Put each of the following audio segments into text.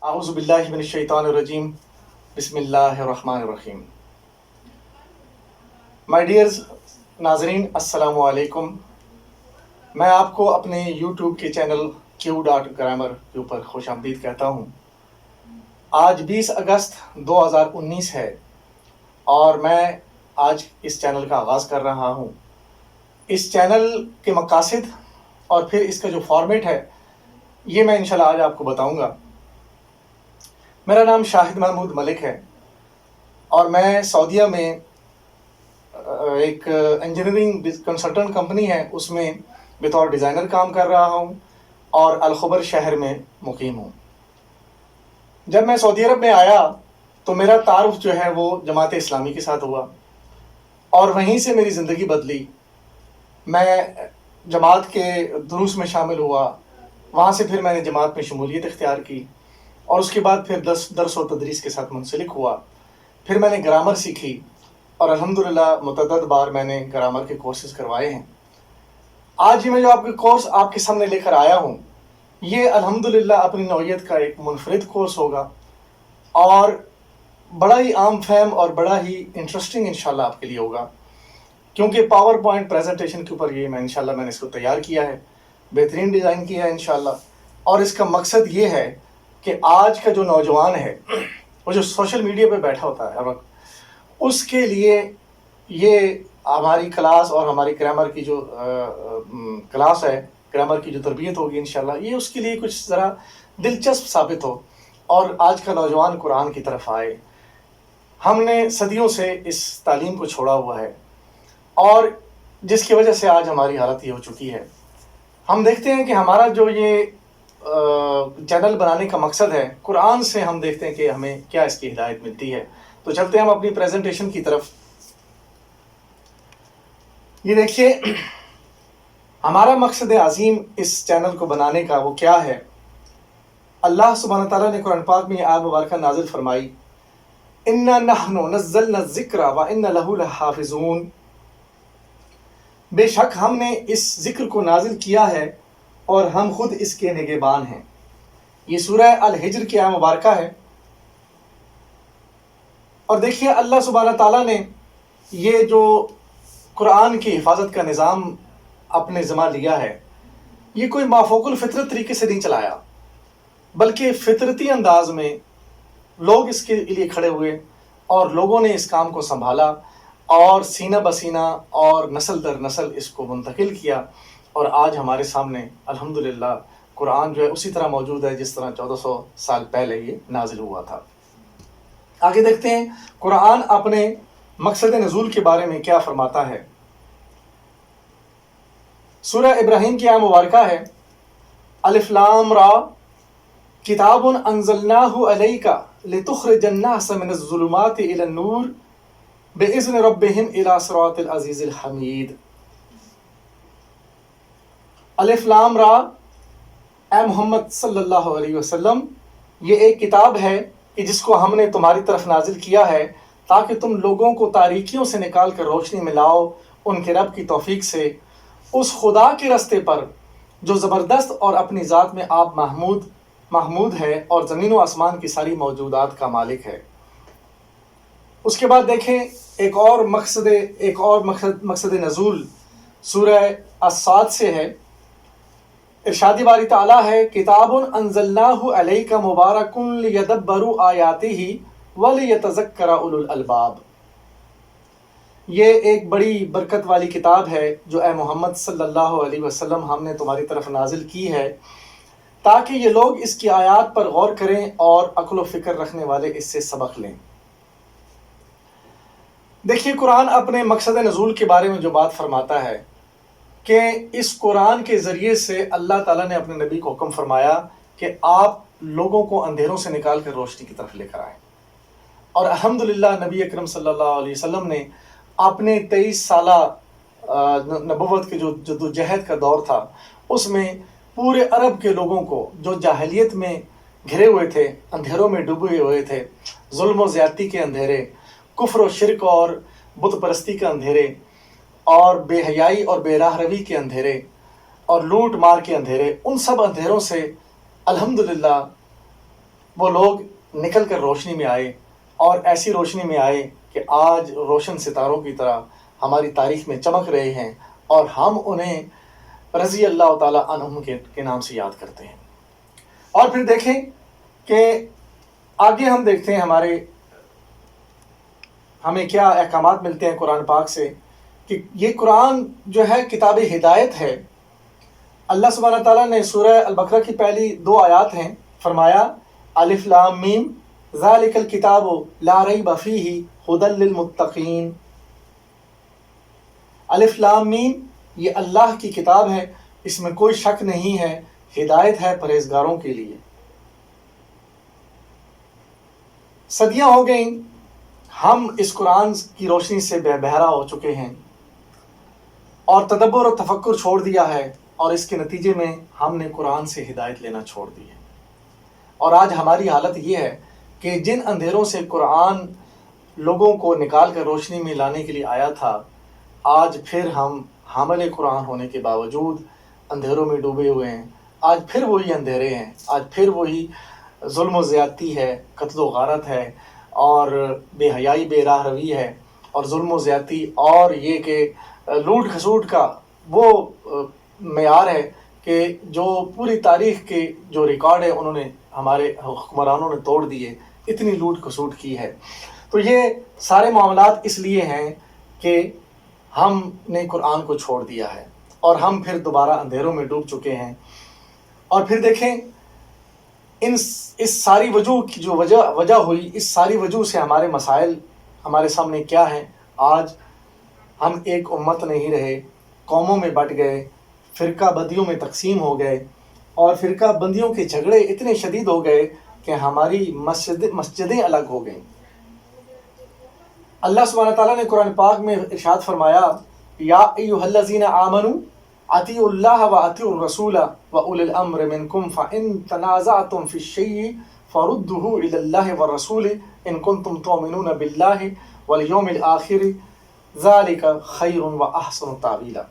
اعوذ باللہ من الشیطان الرجیم بسم اللہ الرحمن الرحیم. مائی ڈیئرز ناظرین السلام علیکم. میں آپ کو اپنے یوٹیوب کے چینل Q.Grammar کے اوپر خوش آمدید کہتا ہوں. آج 20 اگست 2019 ہے اور میں آج اس چینل کا آغاز کر رہا ہوں. اس چینل کے مقاصد اور پھر اس کا جو فارمیٹ ہے یہ میں انشاءاللہ آج آپ کو بتاؤں گا. میرا نام شاہد محمود ملک ہے اور میں سعودیہ میں ایک انجینئرنگ کنسلٹنٹ کمپنی ہے اس میں بطور ڈیزائنر کام کر رہا ہوں اور الخبر شہر میں مقیم ہوں. جب میں سعودی عرب میں آیا تو میرا تعارف جو ہے وہ جماعت اسلامی کے ساتھ ہوا اور وہیں سے میری زندگی بدلی. میں جماعت کے دروس میں شامل ہوا، وہاں سے پھر میں نے جماعت میں شمولیت اختیار کی اور اس کے بعد پھر درس و تدریس کے ساتھ منسلک ہوا. پھر میں نے گرامر سیکھی اور الحمدللہ متعدد بار میں نے گرامر کے کورسز کروائے ہیں. آج میں جو آپ کے کورس آپ کے سامنے لے کر آیا ہوں یہ الحمدللہ اپنی نوعیت کا ایک منفرد کورس ہوگا اور بڑا ہی عام فہم اور بڑا ہی انٹرسٹنگ انشاءاللہ آپ کے لیے ہوگا، کیونکہ پاور پوائنٹ پریزنٹیشن کے اوپر یہ میں نے اس کو تیار کیا ہے، بہترین ڈیزائن کیا ہے انشاءاللہ. اور اس کا مقصد یہ ہے کہ آج کا جو نوجوان ہے وہ جو سوشل میڈیا پہ بیٹھا ہوتا ہے ہر وقت، اس کے لیے یہ ہماری کلاس اور ہماری گرامر کی جو کلاس ہے، گرامر کی جو تربیت ہوگی انشاءاللہ، یہ اس کے لیے کچھ ذرا دلچسپ ثابت ہو اور آج کا نوجوان قرآن کی طرف آئے. ہم نے صدیوں سے اس تعلیم کو چھوڑا ہوا ہے اور جس کی وجہ سے آج ہماری حالت یہ ہو چکی ہے. ہم دیکھتے ہیں کہ ہمارا جو یہ چینل بنانے کا مقصد ہے، قرآن سے ہم دیکھتے ہیں کہ ہمیں کیا اس کی ہدایت ملتی ہے. تو چلتے ہیں ہم اپنی پریزنٹیشن کی طرف. یہ دیکھیے ہمارا مقصد عظیم اس چینل کو بنانے کا وہ کیا ہے. اللہ سبحانہ تعالیٰ نے قرآن پاک میں یہ آیت مبارکہ نازل فرمائی، اِنَّا نَحْنُ نَزَّلْنَا الذِّكْرَ وَإِنَّا لَهُ لَحَافِظُونَ. بے شک ہم نے اس ذکر کو نازل کیا ہے اور ہم خود اس کے نگہبان ہیں. یہ سورہ الحجر کی آیت مبارکہ ہے. اور دیکھیے اللہ سبحانہ تعالیٰ نے یہ جو قرآن کی حفاظت کا نظام اپنے ذمہ لیا ہے، یہ کوئی مافوق الفطرت طریقے سے نہیں چلایا، بلکہ فطرتی انداز میں لوگ اس کے لیے کھڑے ہوئے اور لوگوں نے اس کام کو سنبھالا اور سینہ بسینہ اور نسل در نسل اس کو منتقل کیا. اور آج ہمارے سامنے الحمدللہ قرآن جو ہے اسی طرح موجود ہے جس طرح 1400 سال پہلے یہ نازل ہوا تھا. آگے دیکھتے ہیں قرآن اپنے مقصد نزول کے بارے میں کیا فرماتا ہے. سورہ ابراہیم کی آیت مبارکہ ہے، الف لام را کتاب انزلناہ علیک لتخرج الناس من الظلمات الی النور باذن ربہم الی صراط العزیز الحمید. الف لام را، اے محمد صلی اللہ علیہ وسلم، یہ ایک کتاب ہے کہ جس کو ہم نے تمہاری طرف نازل کیا ہے تاکہ تم لوگوں کو تاریکیوں سے نکال کر روشنی میں لاؤ ان کے رب کی توفیق سے، اس خدا کے راستے پر جو زبردست اور اپنی ذات میں آپ محمود ہے اور زمین و آسمان کی ساری موجودات کا مالک ہے. اس کے بعد دیکھیں ایک اور مقصد نزول سورہ الصاد سے ہے. ارشاد باری تعالیٰ ہے، کتاب انزلناہ علیک مبارک لیدبروا آیاتہ ولیتذکر اولو الالباب. یہ ایک بڑی برکت والی کتاب ہے جو اے محمد صلی اللہ علیہ وسلم ہم نے تمہاری طرف نازل کی ہے تاکہ یہ لوگ اس کی آیات پر غور کریں اور عقل و فکر رکھنے والے اس سے سبق لیں. دیکھیے قرآن اپنے مقصد نزول کے بارے میں جو بات فرماتا ہے کہ اس قرآن کے ذریعے سے اللہ تعالیٰ نے اپنے نبی کو حکم فرمایا کہ آپ لوگوں کو اندھیروں سے نکال کر روشنی کی طرف لے کر آئیں. اور الحمدللہ نبی اکرم صلی اللہ علیہ وسلم نے اپنے 23 سالہ نبوت کے جو جدوجہد کا دور تھا اس میں پورے عرب کے لوگوں کو جو جاہلیت میں گھرے ہوئے تھے، اندھیروں میں ڈوبے ہوئے تھے، ظلم و زیادتی کے اندھیرے، کفر و شرک اور بت پرستی کے اندھیرے اور بے حیائی اور بے راہ روی کے اندھیرے اور لوٹ مار کے اندھیرے، ان سب اندھیروں سے الحمدللہ وہ لوگ نکل کر روشنی میں آئے، اور ایسی روشنی میں آئے کہ آج روشن ستاروں کی طرح ہماری تاریخ میں چمک رہے ہیں، اور ہم انہیں رضی اللہ تعالیٰ عنہم کے نام سے یاد کرتے ہیں۔ اور پھر دیکھیں کہ آگے ہم دیکھتے ہیں ہمیں کیا احکامات ملتے ہیں قرآن پاک سے، کہ یہ قرآن جو ہے کتاب ہدایت ہے۔ اللہ سبحانہ تعالیٰ نے سورہ البقرہ کی پہلی 2 آیات ہیں، فرمایا الف لام میم ذالک الکتاب لا ریب فیہ ھدی للمتقین۔ الف لام میم یہ اللہ کی کتاب ہے، اس میں کوئی شک نہیں ہے، ہدایت ہے پرہیزگاروں کے لیے۔ صدیاں ہو گئیں، ہم اس قرآن کی روشنی سے بہرا ہو چکے ہیں اور تدبر و تفکر چھوڑ دیا ہے، اور اس کے نتیجے میں ہم نے قرآن سے ہدایت لینا چھوڑ دی ہے۔ اور آج ہماری حالت یہ ہے کہ جن اندھیروں سے قرآن لوگوں کو نکال کر روشنی میں لانے کے لیے آیا تھا، آج پھر ہم حامل قرآن ہونے کے باوجود اندھیروں میں ڈوبے ہوئے ہیں۔ آج پھر وہی اندھیرے ہیں، آج پھر وہی ظلم و زیادتی ہے، قتل و غارت ہے، اور بے حیائی بے راہ روی ہے، اور ظلم و زیادتی، اور یہ کہ لوٹ کھسوٹ کا وہ معیار ہے کہ جو پوری تاریخ کے جو ریکارڈ ہے انہوں نے ہمارے حکمرانوں نے توڑ دیے، اتنی لوٹ کھسوٹ کی ہے۔ تو یہ سارے معاملات اس لیے ہیں کہ ہم نے قرآن کو چھوڑ دیا ہے، اور ہم پھر دوبارہ اندھیروں میں ڈوب چکے ہیں۔ اور پھر دیکھیں اس ساری وجوہ کی جو وجہ ہوئی، اس ساری وجوہ سے ہمارے مسائل ہمارے سامنے کیا ہیں۔ آج ہم ایک امت نہیں رہے، قوموں میں بٹ گئے، فرقہ بندیوں میں تقسیم ہو گئے، اور فرقہ بندیوں کے جھگڑے اتنے شدید ہو گئے کہ ہماری مسجدیں الگ ہو گئیں۔ اللہ سبحانہ تعالیٰ نے قرآن پاک میں ارشاد فرمایا یا ایھا الذین آمنوا اطیعوا اللہ واطیعوا الرسول واولی الامر منکم فان تنازعتم فی الشیء فردوہ الی اللہ والرسول ان کنتم تؤمنون باللہ والیوم الآخر ذالک خیر واحسن تاویلا۔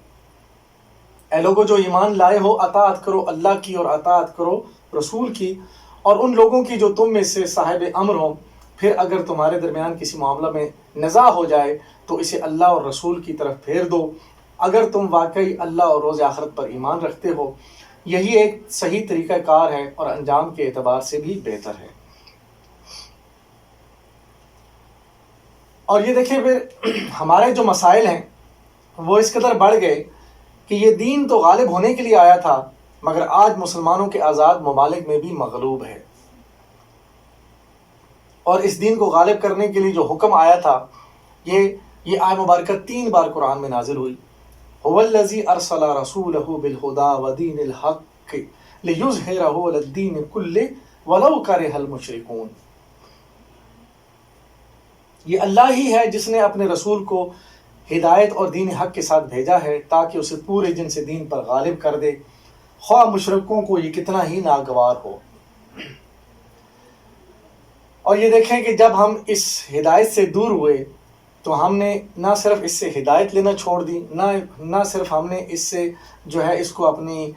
اے لوگو جو ایمان لائے ہو، اطاعت کرو اللہ کی اور اطاعت کرو رسول کی، اور ان لوگوں کی جو تم میں سے صاحب امر ہوں۔ پھر اگر تمہارے درمیان کسی معاملہ میں نزاع ہو جائے تو اسے اللہ اور رسول کی طرف پھیر دو، اگر تم واقعی اللہ اور روز آخرت پر ایمان رکھتے ہو۔ یہی ایک صحیح طریقہ کار ہے اور انجام کے اعتبار سے بھی بہتر ہے۔ اور یہ دیکھیں پھر ہمارے جو مسائل ہیں وہ اس قدر بڑھ گئے کہ یہ دین تو غالب ہونے کے لیے آیا تھا، مگر آج مسلمانوں کے آزاد ممالک میں بھی مغلوب ہے۔ اور اس دین کو غالب کرنے کے لیے جو حکم آیا تھا، یہ آیت مبارکہ 3 بار قرآن میں نازل ہوئی۔ هو الذی ارسل رسولہ بالہدی ودین الحق لیظہرہ علی الدین کلہ ولو کرہ المشرکون۔ یہ اللہ ہی ہے جس نے اپنے رسول کو ہدایت اور دین حق کے ساتھ بھیجا ہے تاکہ اسے پورے جن سے دین پر غالب کر دے، خواہ مشرکوں کو یہ کتنا ہی ناگوار ہو۔ اور یہ دیکھیں کہ جب ہم اس ہدایت سے دور ہوئے تو ہم نے نہ صرف اس سے ہدایت لینا چھوڑ دی، نہ صرف ہم نے اس سے جو ہے اس کو اپنی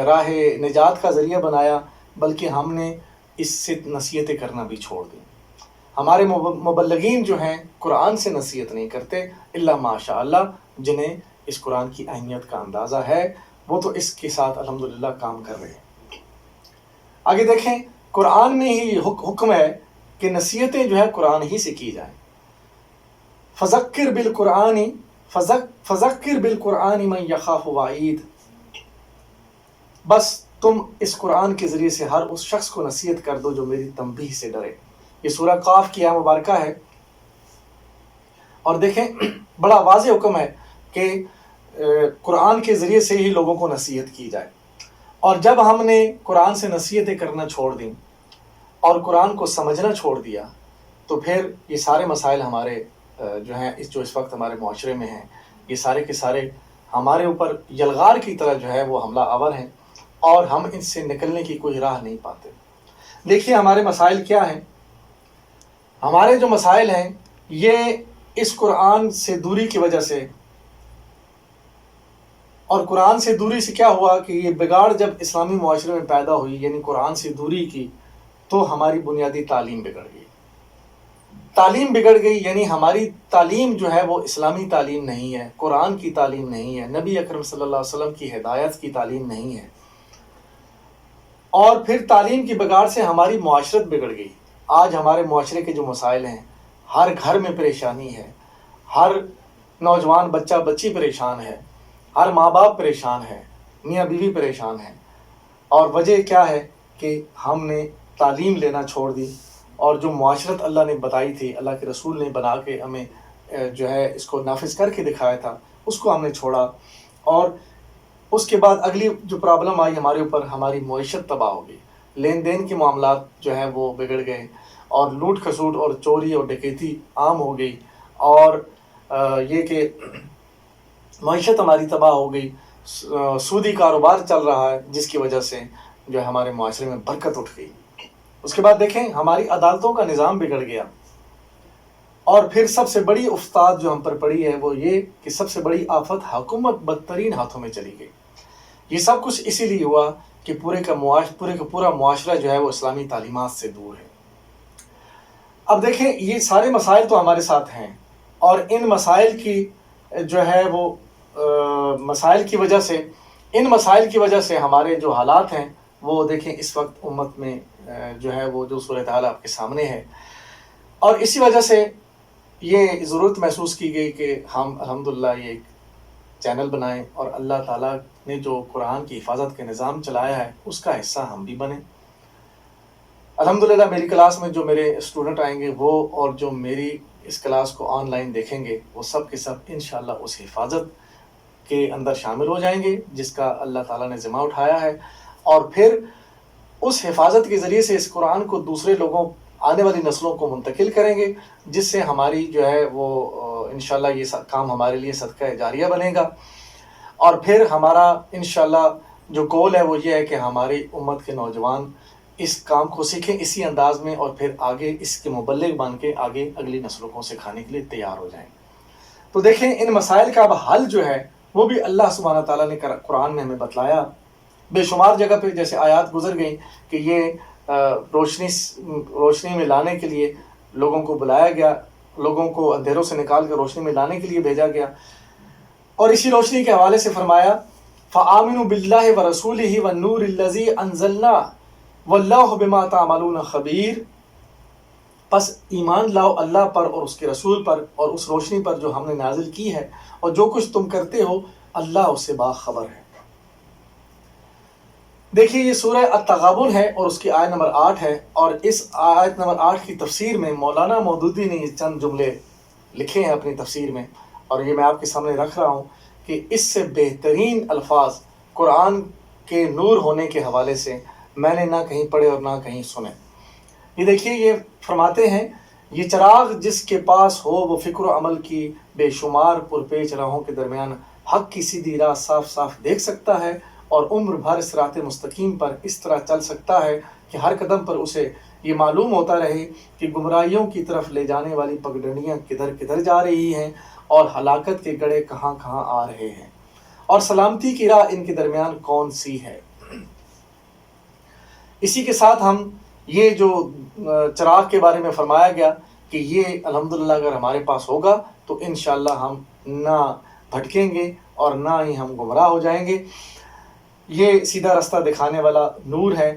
راہ نجات کا ذریعہ بنایا، بلکہ ہم نے اس سے نصیحتیں کرنا بھی چھوڑ دی۔ ہمارے مبلغین جو ہیں قرآن سے نصیحت نہیں کرتے الا ماشاء اللہ، جنہیں اس قرآن کی اہمیت کا اندازہ ہے، وہ تو اس کے ساتھ الحمدللہ کام کر رہے ہیں۔ آگے دیکھیں قرآن میں ہی حکم ہے کہ نصیحتیں جو ہے قرآن ہی سے کی جائیں۔ فذکر بالقرآن من یخاف وعید۔ بس تم اس قرآن کے ذریعے سے ہر اس شخص کو نصیحت کر دو جو میری تنبیہ سے ڈرے۔ یہ سورہ قاف کی آیت مبارکہ ہے، اور دیکھیں بڑا واضح حکم ہے کہ قرآن کے ذریعے سے ہی لوگوں کو نصیحت کی جائے۔ اور جب ہم نے قرآن سے نصیحتیں کرنا چھوڑ دیں اور قرآن کو سمجھنا چھوڑ دیا، تو پھر یہ سارے مسائل ہمارے جو ہیں جو اس وقت ہمارے معاشرے میں ہیں، یہ سارے کے سارے ہمارے اوپر یلغار کی طرح جو ہے وہ حملہ آور ہیں، اور ہم ان سے نکلنے کی کوئی راہ نہیں پاتے۔ دیکھیے ہمارے مسائل کیا ہیں۔ ہمارے جو مسائل ہیں یہ اس قرآن سے دوری کی وجہ سے، اور قرآن سے دوری سے کیا ہوا کہ یہ بگاڑ جب اسلامی معاشرے میں پیدا ہوئی، یعنی قرآن سے دوری کی، تو ہماری بنیادی تعلیم بگڑ گئی. تعلیم بگڑ گئی یعنی ہماری تعلیم جو ہے وہ اسلامی تعلیم نہیں ہے، قرآن کی تعلیم نہیں ہے، نبی اکرم صلی اللہ علیہ وسلم کی ہدایت کی تعلیم نہیں ہے. اور پھر تعلیم کی بگاڑ سے ہماری معاشرت بگڑ گئی. آج ہمارے معاشرے کے جو مسائل ہیں، ہر گھر میں پریشانی ہے، ہر نوجوان بچہ بچی پریشان ہے، ہر ماں باپ پریشان ہے، میاں بیوی پریشان ہے. اور وجہ کیا ہے کہ ہم نے تعلیم لینا چھوڑ دی، اور جو معاشرت اللہ نے بتائی تھی، اللہ کے رسول نے بنا کے ہمیں جو ہے اس کو نافذ کر کے دکھایا تھا، اس کو ہم نے چھوڑا. اور اس کے بعد اگلی جو پرابلم آئی ہمارے اوپر، ہماری معیشت تباہ ہو گئی، لین دین کے معاملات جو ہیں وہ بگڑ گئے، اور لوٹ کھسوٹ اور چوری اور ڈکیتی عام ہو گئی، اور یہ کہ معیشت ہماری تباہ ہو گئی. سودی کاروبار چل رہا ہے جس کی وجہ سے جو ہے ہمارے معاشرے میں برکت اٹھ گئی. اس کے بعد دیکھیں ہماری عدالتوں کا نظام بگڑ گیا. اور پھر سب سے بڑی افتاد جو ہم پر پڑی ہے وہ یہ کہ سب سے بڑی آفت حکومت بدترین ہاتھوں میں چلی گئی. یہ سب کچھ اسی لیے ہوا کہ پورے کا پورا معاشرہ جو ہے وہ اسلامی تعلیمات سے دور ہے. اب دیکھیں یہ سارے مسائل تو ہمارے ساتھ ہیں، اور ان مسائل کی جو ہے وہ مسائل کی وجہ سے ہمارے جو حالات ہیں وہ دیکھیں اس وقت امت میں جو ہے وہ جو صورتحال آپ کے سامنے ہے. اور اسی وجہ سے یہ ضرورت محسوس کی گئی کہ ہم الحمدللہ یہ ایک چینل بنائیں، اور اللہ تعالیٰ نے جو قرآن کی حفاظت کے نظام چلایا ہے اس کا حصہ ہم بھی بنیں. الحمدللہ میری کلاس میں جو میرے اسٹوڈنٹ آئیں گے وہ، اور جو میری اس کلاس کو آن لائن دیکھیں گے، وہ سب کے سب انشاءاللہ اس حفاظت کے اندر شامل ہو جائیں گے جس کا اللہ تعالیٰ نے ذمہ اٹھایا ہے. اور پھر اس حفاظت کے ذریعے سے اس قرآن کو دوسرے لوگوں، آنے والی نسلوں کو منتقل کریں گے، جس سے ہماری جو ہے وہ انشاءاللہ یہ کام ہمارے لیے صدقہ جاریہ بنے گا. اور پھر ہمارا انشاءاللہ جو گول ہے وہ یہ ہے کہ ہماری امت کے نوجوان اس کام کو سیکھیں اسی انداز میں، اور پھر آگے اس کے مبلغ بن کے آگے اگلی نسلوں کو سکھانے کے لیے تیار ہو جائیں. تو دیکھیں ان مسائل کا اب حل جو ہے وہ بھی اللہ سبحانہ تعالیٰ نے قرآن میں ہمیں بتلایا. بے شمار جگہ پہ جیسے آیات گزر گئیں کہ یہ روشنی میں لانے کے لیے لوگوں کو بلایا گیا، لوگوں کو اندھیروں سے نکال کر روشنی میں لانے کے لیے بھیجا گیا. اور اسی روشنی کے حوالے سے فرمایا فآمنوا باللہ ورسولہ والنور الذی انزلنا واللہ بما تعملون خبیر. پس ایمان لاؤ اللہ پر اور اس کے رسول پر اور اس روشنی پر جو ہم نے نازل کی ہے، اور جو کچھ تم کرتے ہو اللہ اس سے باخبر ہے. دیکھیے یہ سورہ التغابن ہے اور اس کی آیت نمبر 8 ہے، اور اس آیت نمبر 8 کی تفسیر میں مولانا مودودی نے یہ چند جملے لکھے ہیں اپنی تفسیر میں، اور یہ میں آپ کے سامنے رکھ رہا ہوں کہ اس سے بہترین الفاظ قرآن کے نور ہونے کے حوالے سے میں نے نہ کہیں پڑھے اور نہ کہیں سنے. یہ دیکھیے یہ فرماتے ہیں یہ چراغ جس کے پاس ہو وہ فکر و عمل کی بے شمار پرپیچ راہوں کے درمیان حق کی سیدھی راہ صاف صاف دیکھ سکتا ہے، اور عمر بھر صراط مستقیم پر اس طرح چل سکتا ہے کہ ہر قدم پر اسے یہ معلوم ہوتا رہے کہ گمراہیوں کی طرف لے جانے والی پگڈنڈیاں کدھر کدھر جا رہی ہیں، اور ہلاکت کے گڑھے کہاں کہاں آ رہے ہیں، اور سلامتی کی راہ ان کے درمیان کون سی ہے. اسی کے ساتھ ہم یہ جو چراغ کے بارے میں فرمایا گیا کہ یہ الحمدللہ اگر ہمارے پاس ہوگا تو انشاءاللہ ہم نہ بھٹکیں گے اور نہ ہی ہم گمراہ ہو جائیں گے. یہ سیدھا راستہ دکھانے والا نور ہے،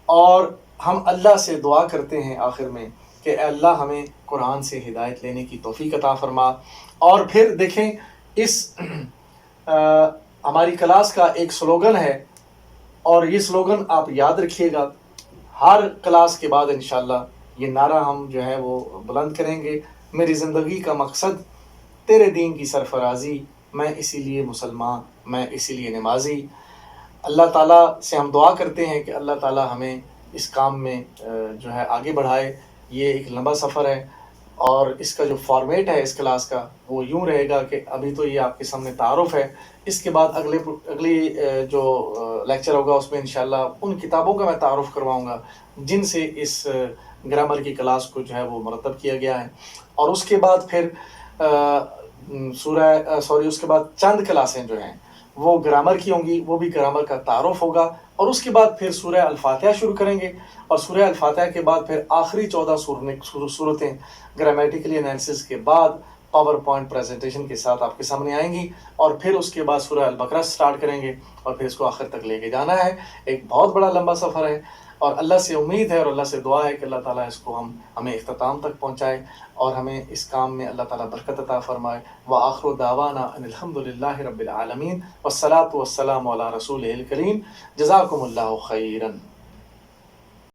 اور ہم اللہ سے دعا کرتے ہیں آخر میں کہ اے اللہ ہمیں قرآن سے ہدایت لینے کی توفیق عطا فرما. اور پھر دیکھیں اس ہماری کلاس کا ایک سلوگن ہے، اور یہ سلوگن آپ یاد رکھیے گا، ہر کلاس کے بعد انشاءاللہ یہ نعرہ ہم جو ہے وہ بلند کریں گے. میری زندگی کا مقصد تیرے دین کی سرفرازی، میں اسی لیے مسلمان، میں اسی لیے نمازی. اللہ تعالیٰ سے ہم دعا کرتے ہیں کہ اللہ تعالیٰ ہمیں اس کام میں جو ہے آگے بڑھائے. یہ ایک لمبا سفر ہے، اور اس کا جو فارمیٹ ہے اس کلاس کا وہ یوں رہے گا کہ ابھی تو یہ آپ کے سامنے تعارف ہے، اس کے بعد اگلی جو لیکچر ہوگا اس میں انشاءاللہ ان کتابوں کا میں تعارف کرواؤں گا جن سے اس گرامر کی کلاس کو جو ہے وہ مرتب کیا گیا ہے. اور اس کے بعد پھر اس کے بعد چند کلاسیں جو ہیں وہ گرامر کی ہوں گی، وہ بھی گرامر کا تعارف ہوگا. اور اس کے بعد پھر سورہ الفاتحہ شروع کریں گے، اور سورہ الفاتحہ کے بعد پھر آخری 14 صورتیں گرامیٹیکلی انالیسس کے بعد پاور پوائنٹ پریزنٹیشن کے ساتھ آپ کے سامنے آئیں گی، اور پھر اس کے بعد سورہ البقرہ سٹارٹ کریں گے، اور پھر اس کو آخر تک لے کے جانا ہے۔ ایک بہت بڑا لمبا سفر ہے، اور اللہ سے امید ہے اور اللہ سے دعا ہے کہ اللہ تعالیٰ اس کو ہمیں اختتام تک پہنچائے، اور ہمیں اس کام میں اللہ تعالیٰ برکت عطا فرمائے۔ وآخر دعوانا ان الحمد للہ رب العالمین، والصلاة والسلام علی رسولہ الکریم، جزاکم اللہ خیرا۔